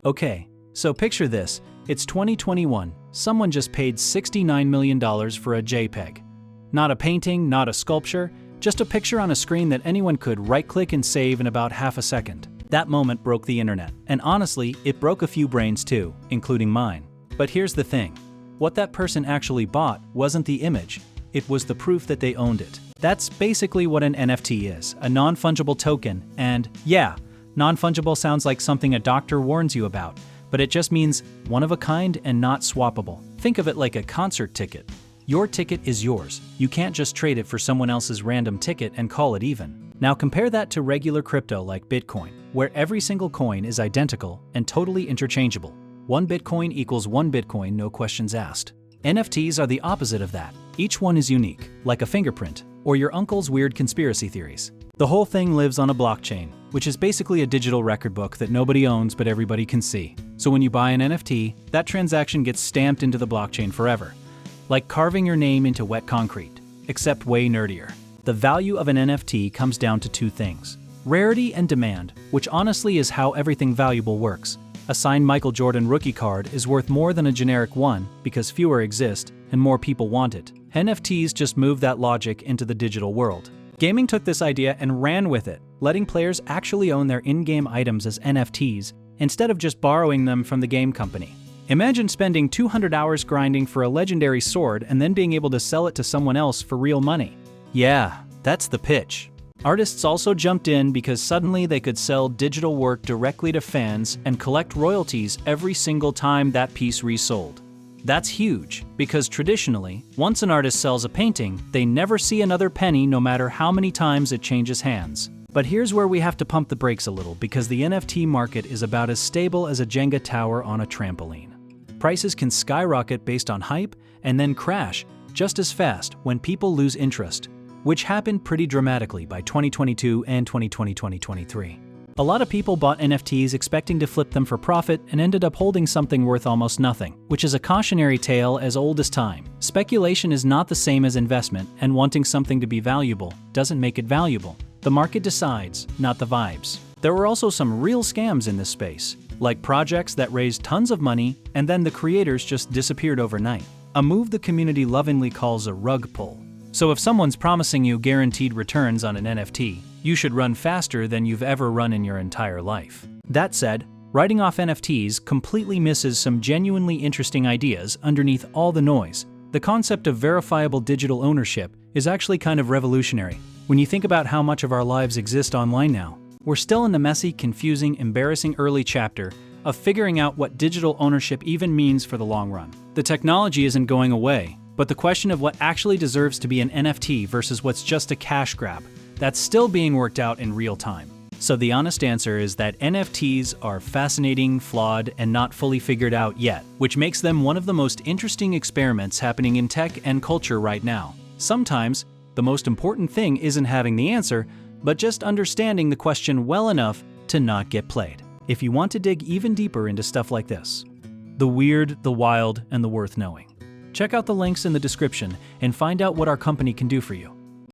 Okay, so picture this. It's 2021. Someone just paid $69 million for a JPEG. Not a painting, not a sculpture, just a picture on a screen that anyone could right-click and save in about half a second. That moment broke the internet, and honestly, it broke a few brains too, including mine. But here's the thing. What that person actually bought wasn't the image, it was the proof that they owned it. That's basically what an NFT is, a non-fungible token, and yeah, non-fungible sounds like something a doctor warns you about, but it just means one of a kind and not swappable. Think of it like a concert ticket. Your ticket is yours. You can't just trade it for someone else's random ticket and call it even. Now compare that to regular crypto like Bitcoin, where every single coin is identical and totally interchangeable. 1 Bitcoin equals 1 Bitcoin, no questions asked. NFTs are the opposite of that. Each one is unique, like a fingerprint, or your uncle's weird conspiracy theories. The whole thing lives on a blockchain, which is basically a digital record book that nobody owns but everybody can see. So when you buy an NFT, that transaction gets stamped into the blockchain forever. Like carving your name into wet concrete, except way nerdier. The value of an NFT comes down to two things: rarity and demand, which honestly is how everything valuable works. A signed Michael Jordan rookie card is worth more than a generic one because fewer exist and more people want it. NFTs just move that logic into the digital world. Gaming took this idea and ran with it, letting players actually own their in-game items as NFTs instead of just borrowing them from the game company. Imagine spending 200 hours grinding for a legendary sword and then being able to sell it to someone else for real money. Yeah, that's the pitch. Artists also jumped in because suddenly they could sell digital work directly to fans and collect royalties every single time that piece resold. That's huge, because traditionally, once an artist sells a painting, they never see another penny no matter how many times it changes hands. But here's where we have to pump the brakes a little, because the NFT market is about as stable as a Jenga tower on a trampoline. Prices can skyrocket based on hype and then crash just as fast when people lose interest, which happened pretty dramatically by 2022 and 2023. A lot of people bought NFTs expecting to flip them for profit and ended up holding something worth almost nothing, which is a cautionary tale as old as time. Speculation is not the same as investment, and wanting something to be valuable doesn't make it valuable. The market decides, not the vibes. There were also some real scams in this space, like projects that raised tons of money and then the creators just disappeared overnight. A move the community lovingly calls a rug pull. So if someone's promising you guaranteed returns on an NFT, you should run faster than you've ever run in your entire life. That said, writing off NFTs completely misses some genuinely interesting ideas underneath all the noise. The concept of verifiable digital ownership is actually kind of revolutionary. When you think about how much of our lives exist online now, we're still in the messy, confusing, embarrassing early chapter of figuring out what digital ownership even means for the long run. The technology isn't going away, but the question of what actually deserves to be an NFT versus what's just a cash grab, that's still being worked out in real time. So the honest answer is that NFTs are fascinating, flawed, and not fully figured out yet, which makes them one of the most interesting experiments happening in tech and culture right now. Sometimes, the most important thing isn't having the answer, but just understanding the question well enough to not get played. If you want to dig even deeper into stuff like this, the weird, the wild, and the worth knowing, check out the links in the description and find out what our company can do for you.